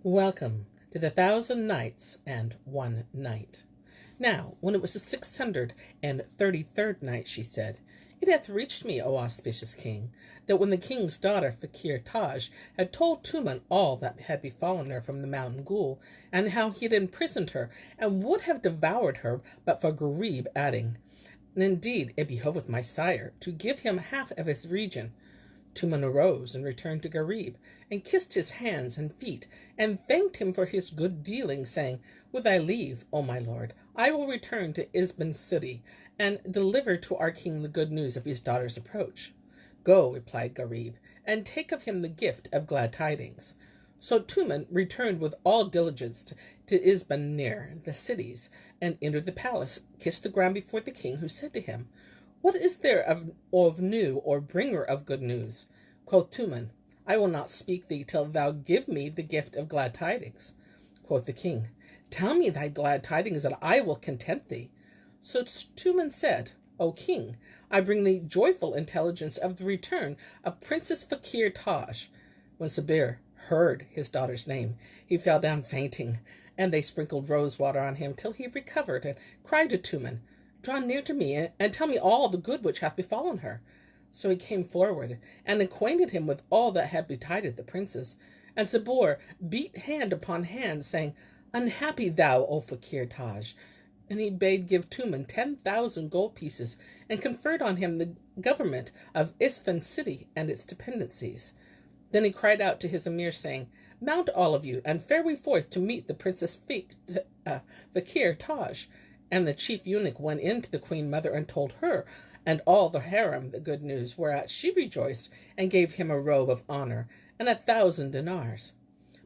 Welcome to the 1,000 Nights and One Night. Now, when it was the 633rd night, she said, It hath reached me, O auspicious king, that when the king's daughter Fakir Taj had told Tuman all that had befallen her from the mountain ghoul, and how he had imprisoned her, and would have devoured her but for Gharib, adding, And indeed it behoveth my sire to give him half of his region. Tuman arose and returned to Gharib, and kissed his hands and feet, and thanked him for his good dealing, saying, With thy leave, O my lord, I will return to Isban city, and deliver to our king the good news of his daughter's approach. Go, replied Gharib, and take of him the gift of glad tidings. So Tuman returned with all diligence to Isban near the cities, and entered the palace, kissed the ground before the king, who said to him, What is there of new or bringer of good news? Quoth Tuman, I will not speak thee till thou give me the gift of glad tidings. Quoth the king, Tell me thy glad tidings, and I will content thee. So Tuman said, O king, I bring thee joyful intelligence of the return of Princess Fakir Taj. When Sabir heard his daughter's name, he fell down fainting, and they sprinkled rose water on him till he recovered, and cried to Tuman, Draw near to me, and tell me all the good which hath befallen her. So he came forward, and acquainted him with all that had betided the princess. And Sabor beat hand upon hand, saying, Unhappy thou, O Fakir Taj. And he bade give Tuman 10,000 gold pieces, and conferred on him the government of Isfahan city and its dependencies. Then he cried out to his emir, saying, Mount all of you, and fare we forth to meet the Princess Fakir Taj. And the chief eunuch went in to the queen mother, and told her and all the harem the good news, whereat she rejoiced, and gave him a robe of honor, and 1,000 dinars.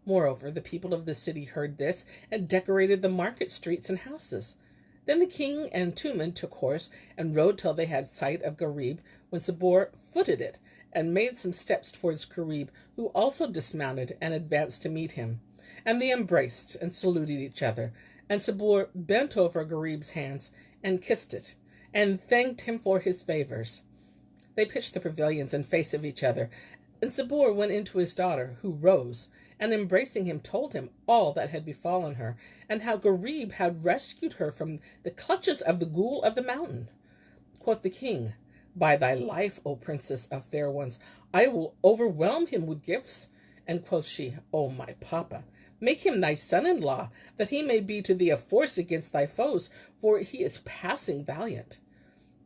Moreover, the people of the city heard this, and decorated the market streets and houses. Then the king and Tuman took horse, and rode till they had sight of Gharib, when Sabor footed it, and made some steps towards Gharib, who also dismounted, and advanced to meet him. And they embraced, and saluted each other, and Sabor bent over Gharib's hands, and kissed it, and thanked him for his favors. They pitched the pavilions in face of each other, and Sabor went in to his daughter, who rose, and embracing him told him all that had befallen her, and how Gharib had rescued her from the clutches of the ghoul of the mountain. Quoth the king, By thy life, O princess of fair ones, I will overwhelm him with gifts. And quoth she, O my papa, make him thy son-in-law, that he may be to thee a force against thy foes, for he is passing valiant.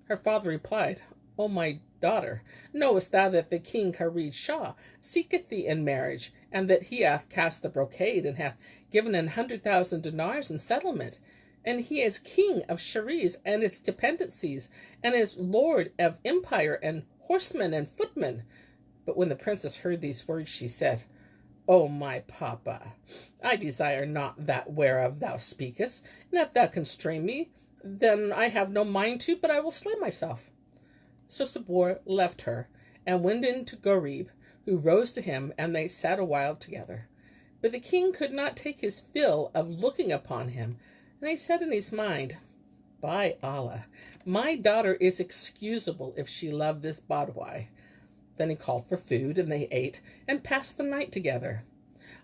Her father replied, O my daughter, knowest thou that the king Kharid Shah seeketh thee in marriage, and that he hath cast the brocade, and hath given 100,000 dinars in settlement? And he is king of Shiraz and its dependencies, and is lord of empire, and horsemen and footmen. But when the princess heard these words, she said, O my papa, I desire not that whereof thou speakest, and if thou constrain me, then I have no mind to, but I will slay myself. So Sabor left her, and went in to Gharib, who rose to him, and they sat a while together. But the king could not take his fill of looking upon him, and he said in his mind, By Allah, my daughter is excusable if she love this Badwai. Then he called for food, and they ate, and passed the night together.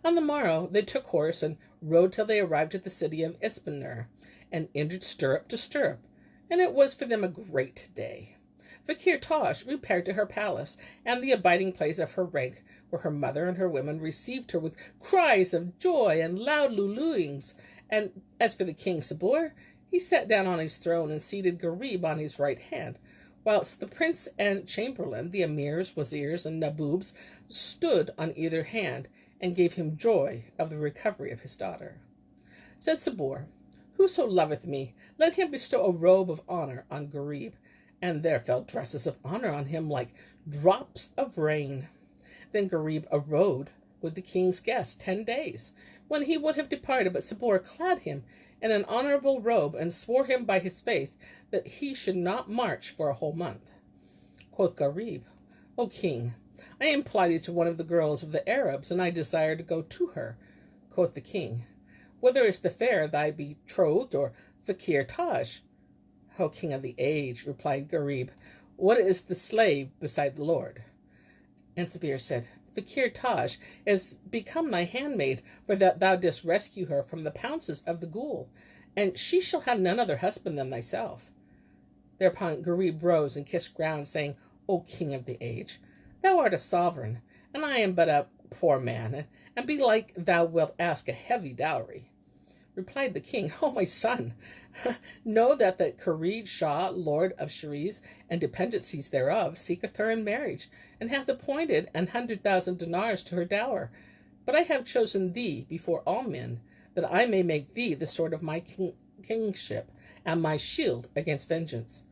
On the morrow they took horse, and rode till they arrived at the city of Isbanir, and entered stirrup to stirrup, and it was for them a great day. Fakir Taj repaired to her palace, and the abiding place of her rank, where her mother and her women received her with cries of joy and loud lulooings. And as for the king Sabor, he sat down on his throne, and seated Gharib on his right hand, whilst the prince and chamberlain, the emirs, wazirs, and naboobs, stood on either hand, and gave him joy of the recovery of his daughter. Said Sabor, Whoso loveth me, let him bestow a robe of honor on Gharib. And there fell dresses of honor on him like drops of rain. Then Gharib abode with the king's guests 10 days, when he would have departed, but Sabor clad him in an honorable robe, and swore him by his faith that he should not march for a whole month. Quoth Gharib, O king, I am plighted to one of the girls of the Arabs, and I desire to go to her. Quoth the king, Whether is the fair, thy betrothed, or Fakir Taj? O king of the age, replied Gharib, what is the slave beside the lord? And Sabir said, Fakir Taj is become thy handmaid, for that thou didst rescue her from the pounces of the ghoul, and she shall have none other husband than thyself. Thereupon Gharib rose and kissed ground, saying, O king of the age, thou art a sovereign, and I am but a poor man, and belike thou wilt ask a heavy dowry. Replied the king, O my son, know that the Kharid Shah, lord of Shiraz, and dependencies thereof, seeketh her in marriage, and hath appointed 100,000 dinars to her dower. But I have chosen thee before all men, that I may make thee the sword of my kingship, and my shield against vengeance.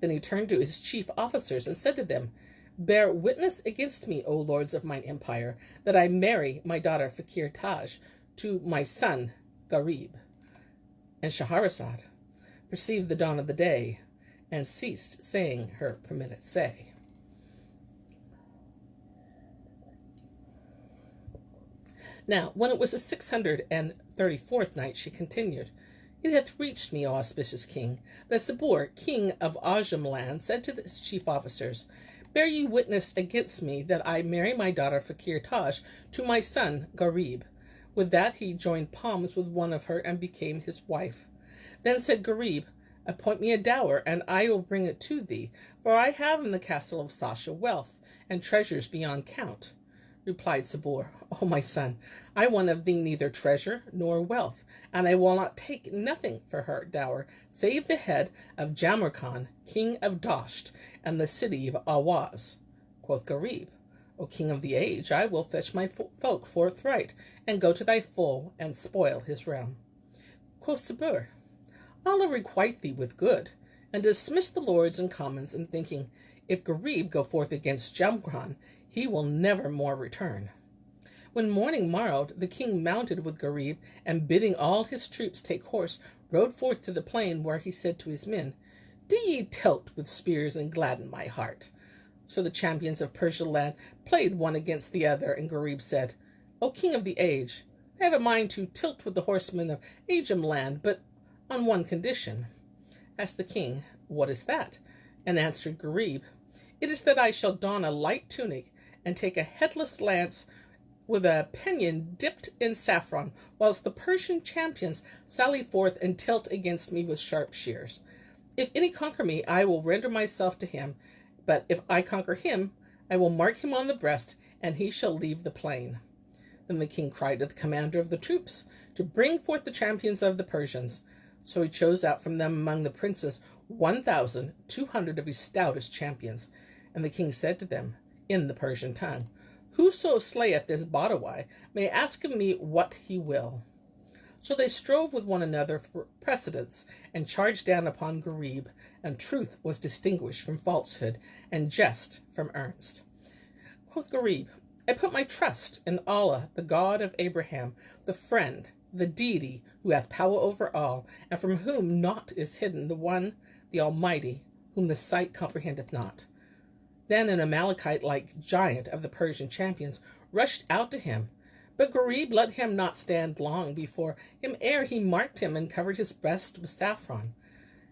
Then he turned to his chief officers and said to them, Bear witness against me, O lords of mine empire, that I marry my daughter Fakir Taj to my son Gharib. And Shahrazad perceived the dawn of the day, and ceased saying her permitted say. Now, when it was the 634th night, she continued, It hath reached me, O auspicious king, that Sabur, king of Ajib land, said to his chief officers, Bear ye witness against me that I marry my daughter Fakir Taj to my son Gharib. With that he joined palms with one of her and became his wife. Then said Gharib, Appoint me a dower, and I will bring it to thee, for I have in the castle of Sasha wealth, and treasures beyond count. Replied Sabur, O my son, I want of thee neither treasure nor wealth, and I will not take nothing for her dower, save the head of Jamrkan, king of Dasht, and the city of Awaz. Quoth Gharib, O king of the age, I will fetch my folk forthright, and go to thy foe, and spoil his realm. Quoth Sabur, Allah requite thee with good, and dismissed the lords and commons, and thinking, If Gharib go forth against Jamrkan, he will never more return. When morning morrowed, the king mounted with Gharib, and bidding all his troops take horse, rode forth to the plain, where he said to his men, Do ye tilt with spears and gladden my heart. So the champions of Persia land played one against the other, and Gharib said, O king of the age, I have a mind to tilt with the horsemen of Ajib land, but on one condition. Asked the king, What is that? And answered Gharib, It is that I shall don a light tunic, and take a headless lance with a pennon dipped in saffron, whilst the Persian champions sally forth and tilt against me with sharp shears. If any conquer me, I will render myself to him, but if I conquer him, I will mark him on the breast, and he shall leave the plain. Then the king cried to the commander of the troops to bring forth the champions of the Persians. So he chose out from them among the princes 1,200 of his stoutest champions. And the king said to them, in the Persian tongue, Whoso slayeth this Badawai may ask of me what he will. So they strove with one another for precedence, and charged down upon Gharib, and truth was distinguished from falsehood, and jest from earnest. Quoth Gharib, I put my trust in Allah, the God of Abraham, the friend, the deity, who hath power over all, and from whom naught is hidden, the one, the Almighty, whom the sight comprehendeth not. Then an Amalekite-like giant of the Persian champions rushed out to him, but Gharib let him not stand long before him ere he marked him and covered his breast with saffron.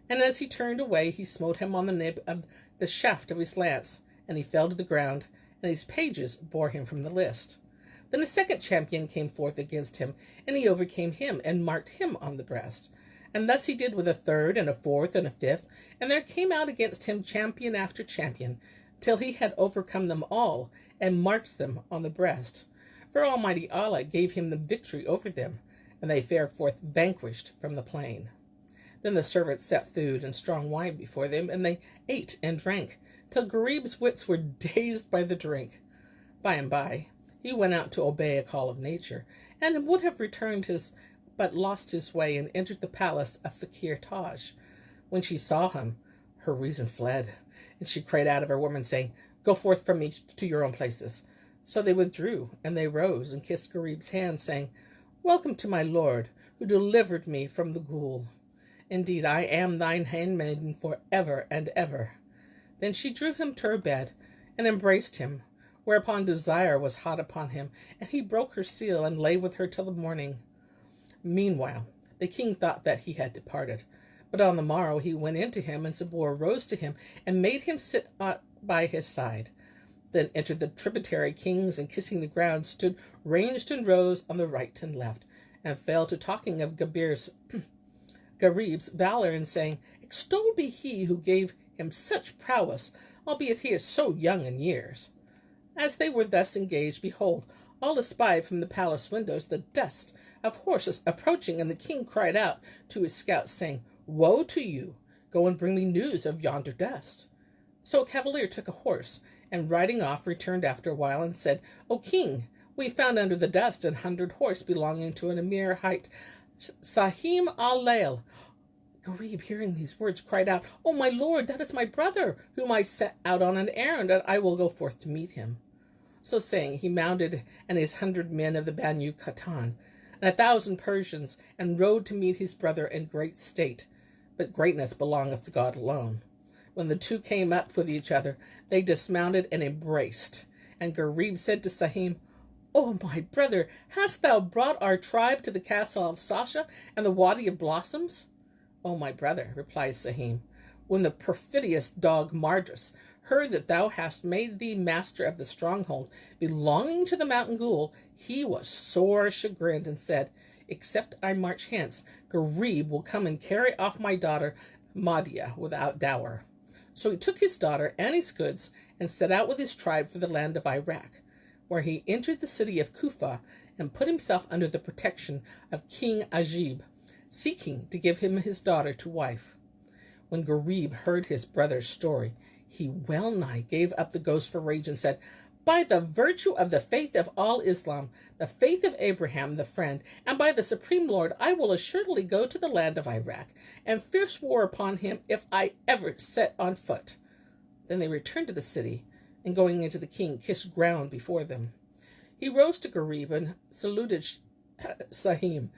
And as he turned away, he smote him on the nib of the shaft of his lance, and he fell to the ground, and his pages bore him from the list. Then a second champion came forth against him, and he overcame him, and marked him on the breast. And thus he did with a third, and a fourth, and a fifth, and there came out against him champion after champion, till he had overcome them all, and marked them on the breast. For Almighty Allah gave him the victory over them, and they fared forth vanquished from the plain. Then the servants set food and strong wine before them, and they ate and drank, till Gharib's wits were dazed by the drink. By and by, he went out to obey a call of nature, and would have returned but lost his way, and entered the palace of Fakir Taj. When she saw him, her reason fled, and she cried out of her woman, saying, Go forth from me to your own places. So they withdrew, and they rose and kissed Gharib's hand, saying, Welcome to my lord, who delivered me from the ghoul. Indeed, I am thine handmaiden for ever and ever. Then she drew him to her bed, and embraced him, whereupon desire was hot upon him, and he broke her seal, and lay with her till the morning. Meanwhile, the king thought that he had departed, but on the morrow he went in to him, and Sabur rose to him, and made him sit by his side. Then entered the tributary kings, and kissing the ground, stood ranged in rows on the right and left, and fell to talking of Gharib's valor, and saying, Extolled be he who gave him such prowess, albeit he is so young in years. As they were thus engaged, behold, all espied from the palace windows the dust of horses approaching, and the king cried out to his scouts, saying, Woe to you! Go and bring me news of yonder dust. So a cavalier took a horse, and riding off returned after a while, and said, O king, we found under the dust 100 horse belonging to an emir hight Sahim al-Lail. Gharib, hearing these words, cried out, O my lord, that is my brother, whom I sent out on an errand, and I will go forth to meet him. So saying, he mounted and his 100 men of the Banu Qatan, and 1,000 Persians, and rode to meet his brother in great state. But greatness belongeth to God alone. When the two came up with each other, they dismounted and embraced. And Gharib said to Sahim, O my brother, hast thou brought our tribe to the castle of Sasha and the Wadi of Blossoms? O my brother, replied Sahim, when the perfidious dog Mardras heard that thou hast made thee master of the stronghold belonging to the mountain ghoul, he was sore chagrined, and said, Except I march hence, Gharib will come and carry off my daughter Maydiayah without dower. So he took his daughter and his goods, and set out with his tribe for the land of Irak, where he entered the city of Kufa, and put himself under the protection of King Ajib, seeking to give him his daughter to wife. When Gharib heard his brother's story, he well nigh gave up the ghost for rage, and said, By the virtue of the faith of all Islam, the faith of Abraham the friend, and by the Supreme Lord, I will assuredly go to the land of Irak, and fierce war upon him if I ever set on foot. Then they returned to the city, and going into the king, kissed ground before them. He rose to Gharib and saluted Sahim,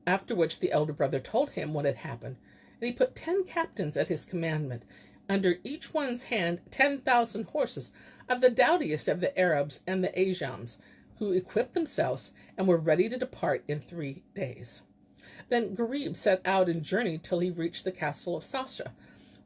after which the elder brother told him what had happened, and he put 10 captains at his commandment, under each one's hand 10,000 horses of the doughtiest of the Arabs and the Ajams, who equipped themselves and were ready to depart in 3 days. Then Gharib set out and journeyed till he reached the castle of Sasha,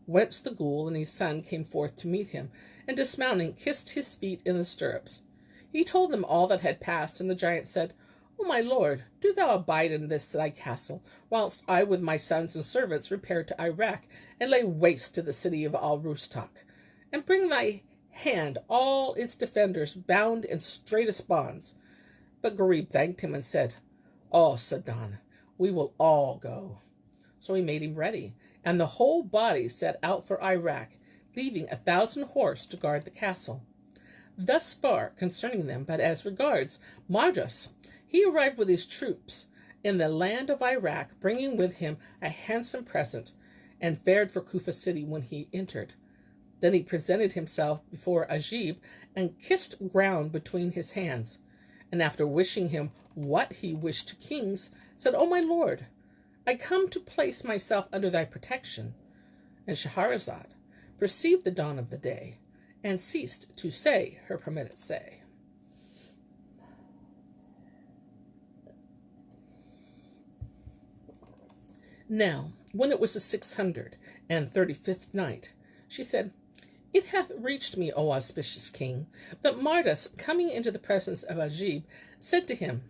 whence the ghoul and his son came forth to meet him, and dismounting kissed his feet in the stirrups. He told them all that had passed, and the giant said, O my lord, do thou abide in this thy castle, whilst I with my sons and servants repair to Irak, and lay waste to the city of Al-Rustak, and bring thy hand all its defenders bound in straitest bonds. But Gharib thanked him and said, O Sadan, we will all go. So he made him ready, and the whole body set out for Irak, leaving 1,000 horse to guard the castle. Thus far concerning them, but as regards Mardras, he arrived with his troops in the land of Irak, bringing with him a handsome present, and fared for Kufa city when he entered. Then he presented himself before Ajib, and kissed ground between his hands, and after wishing him what he wished to kings, said, O my lord, I come to place myself under thy protection. And Shahrazad perceived the dawn of the day, and ceased to say her permitted say. Now, when it was the 635th night, she said, It hath reached me, O auspicious king, that Mardras, coming into the presence of Ajib, said to him,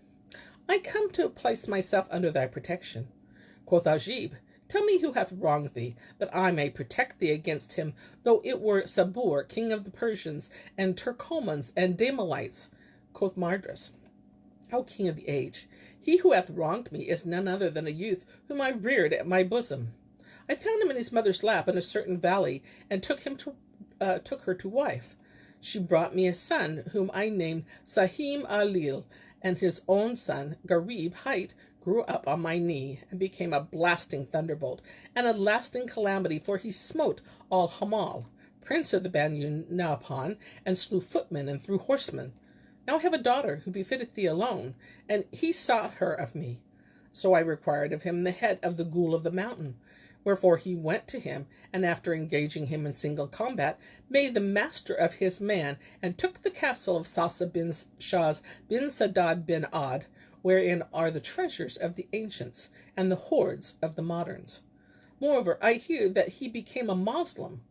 I come to place myself under thy protection. Quoth Ajib, Tell me who hath wronged thee, that I may protect thee against him, though it were Sabur, king of the Persians, and Turkomans, and Damalites. Quoth Mardras, O king of the age, he who hath wronged me is none other than a youth whom I reared at my bosom. I found him in his mother's lap in a certain valley, and took her to wife. She brought me a son, whom I named Sahim Alil, and his own son, Gharib hight, grew up on my knee, and became a blasting thunderbolt, and a lasting calamity, for he smote all Hamal, prince of the Banu Napan, and slew footmen and threw horsemen. Now I have a daughter who befitteth thee alone, and he sought her of me. So I required of him the head of the ghoul of the mountain. Wherefore he went to him, and after engaging him in single combat, made the master of his man, and took the castle of Sasa bin Shaz bin Sadad bin Ad, wherein are the treasures of the ancients, and the hoards of the moderns. Moreover, I hear that he became a Moslem.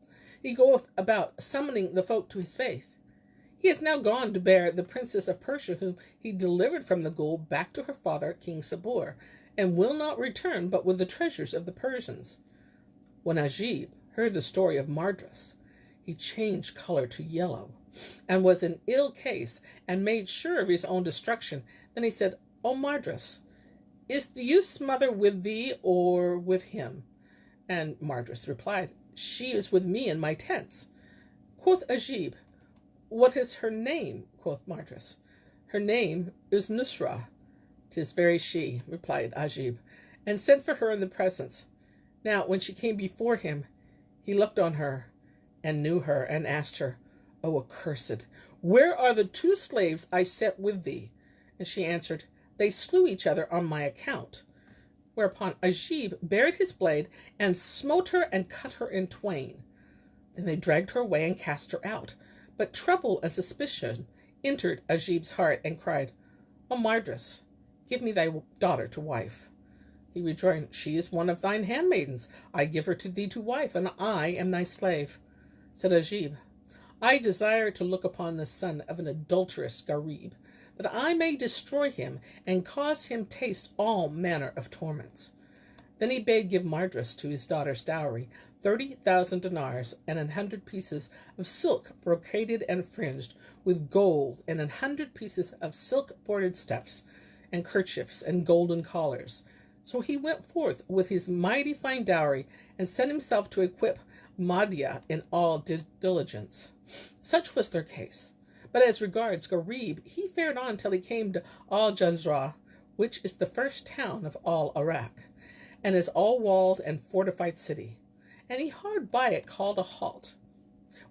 He goeth about summoning the folk to his faith. He is now gone to bear the princess of Persia, whom he delivered from the Ghul, back to her father, King Sabur, and will not return but with the treasures of the Persians. When Ajib heard the story of Mardras, he changed color to yellow, and was in ill case, and made sure of his own destruction. Then he said, O Mardras, is the youth's mother with thee or with him? And Mardras replied, She is with me in my tents. Quoth Ajib, What is her name? Quoth Mardras. Her name is Nusra. 'Tis very she, replied Ajib, and sent for her in the presence. Now when she came before him, he looked on her, and knew her, and asked her, O accursed, where are the 2 slaves I sent with thee? And she answered, They slew each other on my account. Whereupon Ajib bared his blade, and smote her, and cut her in twain. Then they dragged her away, and cast her out. But trouble and suspicion entered Ajib's heart, and cried, O Mardras, give me thy daughter to wife. He rejoined, She is one of thine handmaidens. I give her to thee to wife, and I am thy slave. Said Ajib, I desire to look upon the son of an adulterous Gharib, that I may destroy him, and cause him taste all manner of torments. Then he bade give Mardras to his daughter's dowry 30,000 dinars, and 100 pieces of silk brocaded and fringed with gold, and 100 pieces of silk-bordered stuffs, and kerchiefs, and golden collars. So he went forth with his mighty fine dowry, and set himself to equip Maydiayah in all diligence. Such was their case. But as regards Gharib, he fared on till he came to Al-Jazra, which is the first town of all Irak, and is all walled and fortified city. And he hard by it called a halt.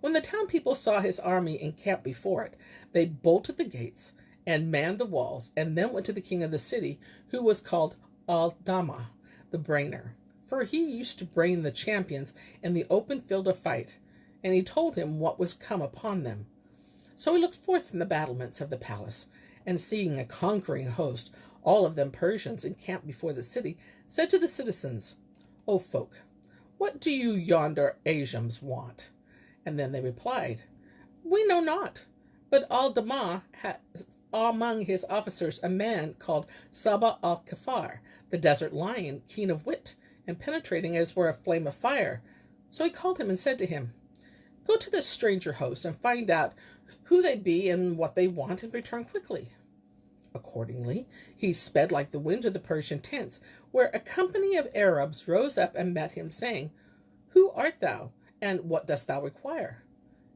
When the town people saw his army encamped before it, they bolted the gates and manned the walls, and then went to the king of the city, who was called Al-Dama, the brainer. For he used to brain the champions in the open field of fight, and he told him what was come upon them. So he looked forth from the battlements of the palace, and seeing a conquering host, all of them Persians, encamped before the city, said to the citizens, O folk, what do you yonder Ajims want? And then they replied, We know not, but Al-Dama has among his officers a man called Saba al-Kafar, the desert lion, keen of wit, and penetrating as were a flame of fire. So he called him and said to him, Go to this stranger host, and find out who they be and what they want, and return quickly. Accordingly, he sped like the wind to the Persian tents, where a company of Arabs rose up and met him, saying, Who art thou, and what dost thou require?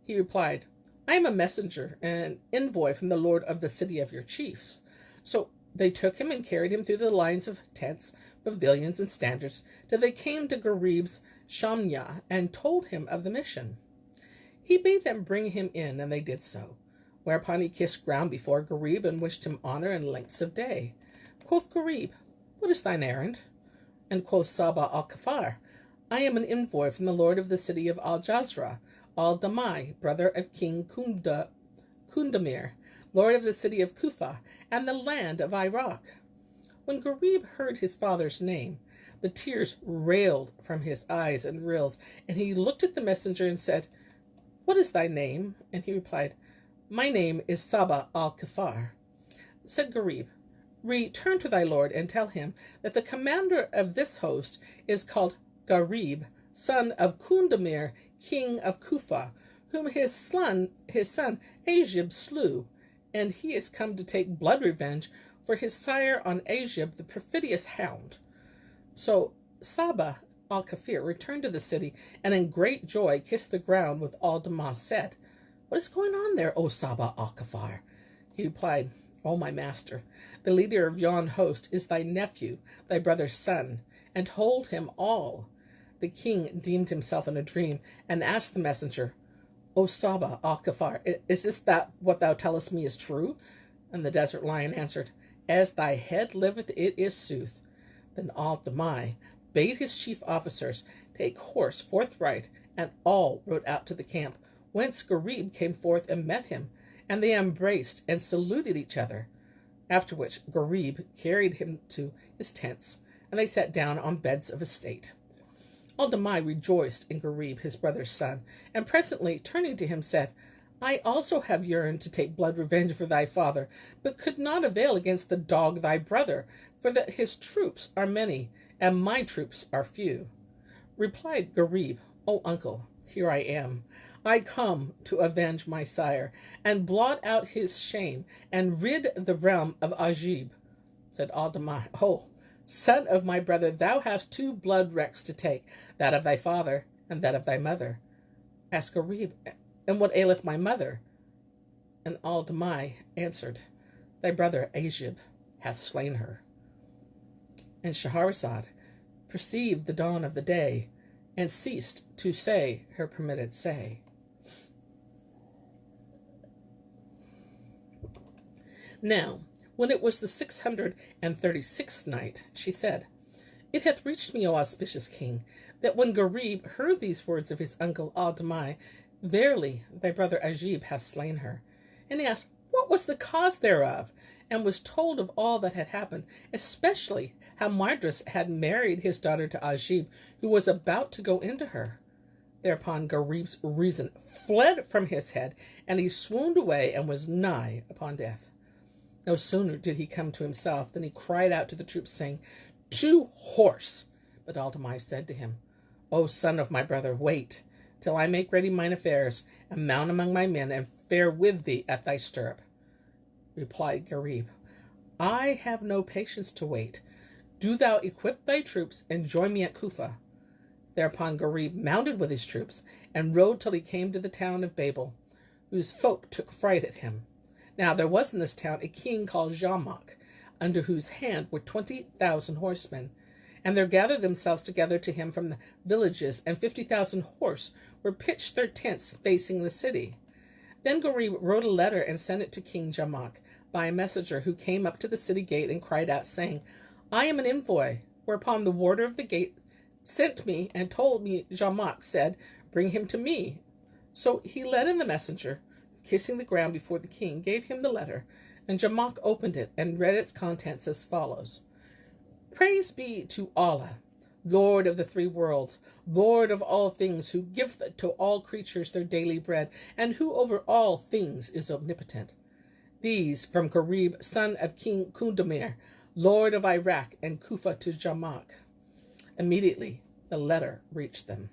He replied, I am a messenger and envoy from the lord of the city of your chiefs. So they took him and carried him through the lines of tents, pavilions, and standards, till they came to Gharib's Shamya, and told him of the mission. He bade them bring him in, and they did so. Whereupon he kissed ground before Gharib, and wished him honor and lengths of day. Quoth Gharib, What is thine errand? And quoth Saba al-Kafar, I am an envoy from the lord of the city of Al-Jazra, Al-Damai, brother of King Kundamir, lord of the city of Kufa, and the land of Irak. When Gharib heard his father's name, the tears railed from his eyes and rills, and he looked at the messenger and said, What is thy name? And he replied, My name is Saba al-Kafar. Said Gharib, Return to thy lord, and tell him that the commander of this host is called Gharib, son of Kundamir, king of Kufa, whom his son Ajib slew, and he is come to take blood revenge for his sire on Ajib, the perfidious hound. So Saba al-Kafir returned to the city, and in great joy kissed the ground with Al-Dama, said, What is going on there, O Saba al-Kafar? He replied, O my master, the leader of yon host is thy nephew, thy brother's son, and told him all. The king deemed himself in a dream, and asked the messenger, O Saba al-Kafar, is this that what thou tellest me is true? And the desert lion answered, As thy head liveth, it is sooth. Then Al-Damai bade his chief officers take horse forthright, and all rode out to the camp, whence Gharib came forth and met him, and they embraced and saluted each other. After which Gharib carried him to his tents, and they sat down on beds of estate. Al-Damai rejoiced in Gharib, his brother's son, and presently, turning to him, said, I also have yearned to take blood revenge for thy father, but could not avail against the dog thy brother, for that his troops are many, and my troops are few. Replied Gharib, O uncle, here I am. I come to avenge my sire, and blot out his shame, and rid the realm of Ajib. Said Al-Damai, O son of my brother, thou hast two blood wrecks to take, that of thy father and that of thy mother. Asked Gharib, and what aileth my mother? And Al-Damai answered, Thy brother Ajib hath slain her. And Shahrazad perceived the dawn of the day, and ceased to say her permitted say. Now, when it was the 636th night, she said, It hath reached me, O auspicious king, that when Gharib heard these words of his uncle Al-Damai, verily thy brother Ajib hath slain her. And he asked, What was the cause thereof? And was told of all that had happened, especially how Mardras had married his daughter to Ajib, who was about to go into her. Thereupon Gharib's reason fled from his head, and he swooned away and was nigh upon death. No sooner did he come to himself than he cried out to the troops, saying, To horse! But Al-Damai said to him, O son of my brother, wait till I make ready mine affairs, and mount among my men, and fare with thee at thy stirrup. Replied Gharib, I have no patience to wait. Do thou equip thy troops, and join me at Kufa. Thereupon Gharib mounted with his troops, and rode till he came to the town of Babel, whose folk took fright at him. Now there was in this town a king called Jamak, under whose hand were 20,000 horsemen. And there gathered themselves together to him from the villages, and 50,000 horse were pitched their tents facing the city. Then Gharib wrote a letter and sent it to King Jamak by a messenger, who came up to the city gate and cried out, saying, I am an envoy. Whereupon the warder of the gate sent me and told me Jamak said, Bring him to me. So he led in the messenger, kissing the ground before the king, gave him the letter, and Jamak opened it and read its contents as follows. Praise be to Allah, Lord of the three worlds, Lord of all things, who giveth to all creatures their daily bread, and who over all things is omnipotent. These from Gharib, son of King Kundamir, Lord of Irak and Kufa, to Jamak. Immediately the letter reached them.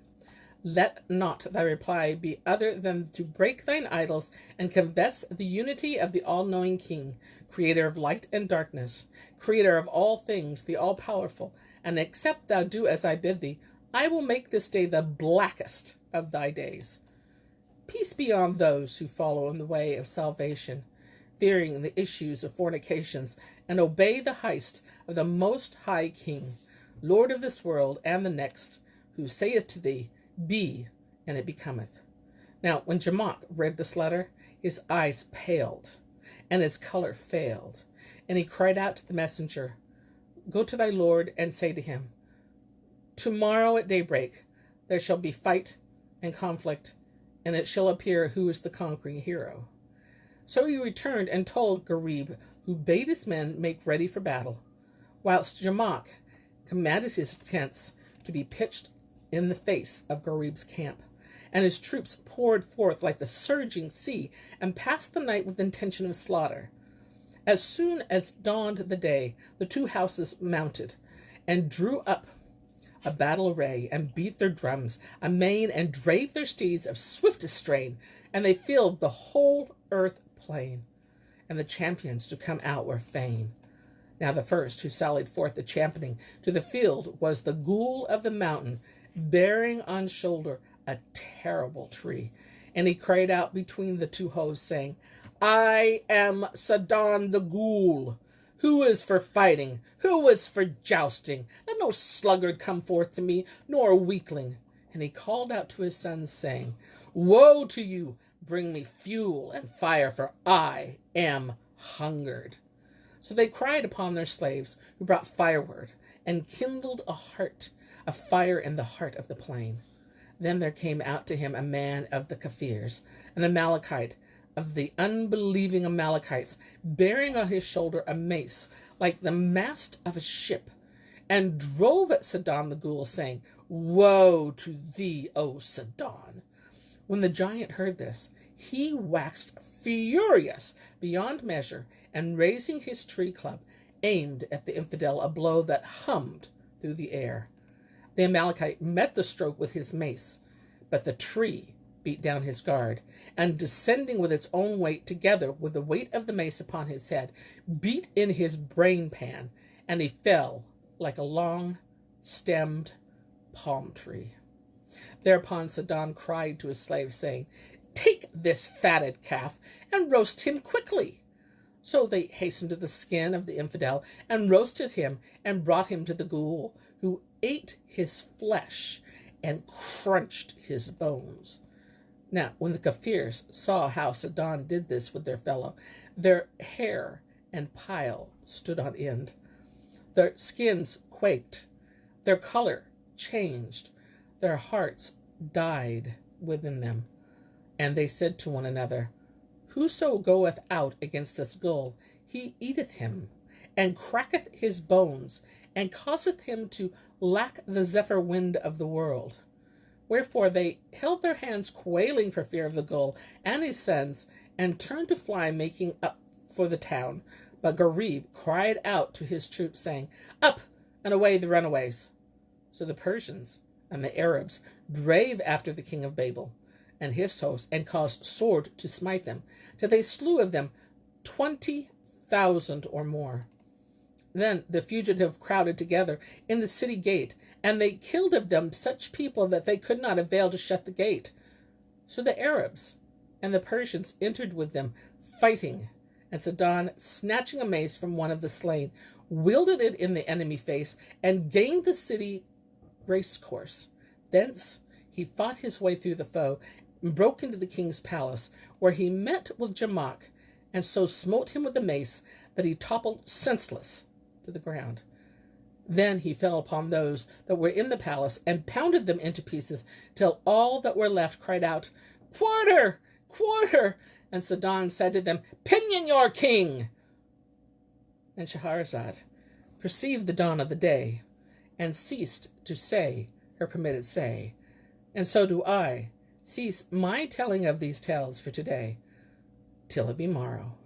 Let not thy reply be other than to break thine idols and confess the unity of the all-knowing King, creator of light and darkness, creator of all things, the all-powerful, and except thou do as I bid thee, I will make this day the blackest of thy days. Peace be on those who follow in the way of salvation, fearing the issues of fornications, and obey the heist of the Most High King, Lord of this world and the next, who saith to thee, Be, and it becometh. Now, when Jamak read this letter, his eyes paled, and his color failed, and he cried out to the messenger, Go to thy lord, and say to him, Tomorrow at daybreak there shall be fight and conflict, and it shall appear who is the conquering hero. So he returned and told Gharib, who bade his men make ready for battle, whilst Jamak commanded his tents to be pitched in the face of Gharib's camp, and his troops poured forth like the surging sea, and passed the night with intention of slaughter. As soon as dawned the day, the two houses mounted, and drew up a battle array, and beat their drums amain, and drave their steeds of swiftest strain, and they filled the whole earth plain. And the champions to come out were fain. Now the first who sallied forth the championing to the field was the ghoul of the mountain, bearing on shoulder a terrible tree. And he cried out between the two hosts, saying, I am Sadan the ghoul. Who is for fighting? Who is for jousting? Let no sluggard come forth to me, nor a weakling. And he called out to his sons, saying, Woe to you! Bring me fuel and fire, for I am hungered. So they cried upon their slaves, who brought firewood, and kindled a fire in the heart of the plain. Then there came out to him a man of the Kafirs, an Amalekite, of the unbelieving Amalekites, bearing on his shoulder a mace like the mast of a ship, and drove at Sadan the ghoul, saying, Woe to thee, O Sadan! When the giant heard this, he waxed furious beyond measure, and raising his tree club, aimed at the infidel a blow that hummed through the air. The Amalekite met the stroke with his mace, but the tree beat down his guard, and descending with its own weight, together with the weight of the mace upon his head, beat in his brain pan, and he fell like a long-stemmed palm tree. Thereupon Sidon cried to his slaves, saying, "Take this fatted calf, and roast him quickly." So they hastened to the skin of the infidel, and roasted him, and brought him to the ghoul, who ate his flesh, and crunched his bones. Now, when the Kafirs saw how Sidon did this with their fellow, their hair and pile stood on end. Their skins quaked, their color changed, their hearts died within them. And they said to one another, "Whoso goeth out against this ghoul, he eateth him, and cracketh his bones, and causeth him to lack the zephyr wind of the world." Wherefore they held their hands, quailing for fear of the ghoul and his sons, and turned to fly, making up for the town. But Gharib cried out to his troops, saying, "Up, and away the runaways." So the Persians and the Arabs drave after the king of Babel and his host, and caused sword to smite them, till they slew of them 20,000 or more. Then the fugitive crowded together in the city gate, and they killed of them such people that they could not avail to shut the gate. So the Arabs and the Persians entered with them, fighting, and Sidon, snatching a mace from one of the slain, wielded it in the enemy face, and gained the city racecourse. Thence he fought his way through the foe, and broke into the king's palace, where he met with Jamak, and so smote him with the mace that he toppled senseless to the ground. Then he fell upon those that were in the palace, and pounded them into pieces, till all that were left cried out, "Quarter! Quarter!" And Sidon said to them, "Pinion your king!" And Shahrazad perceived the dawn of the day, and ceased to say her permitted say. And so do I cease my telling of these tales for today, till it be morrow.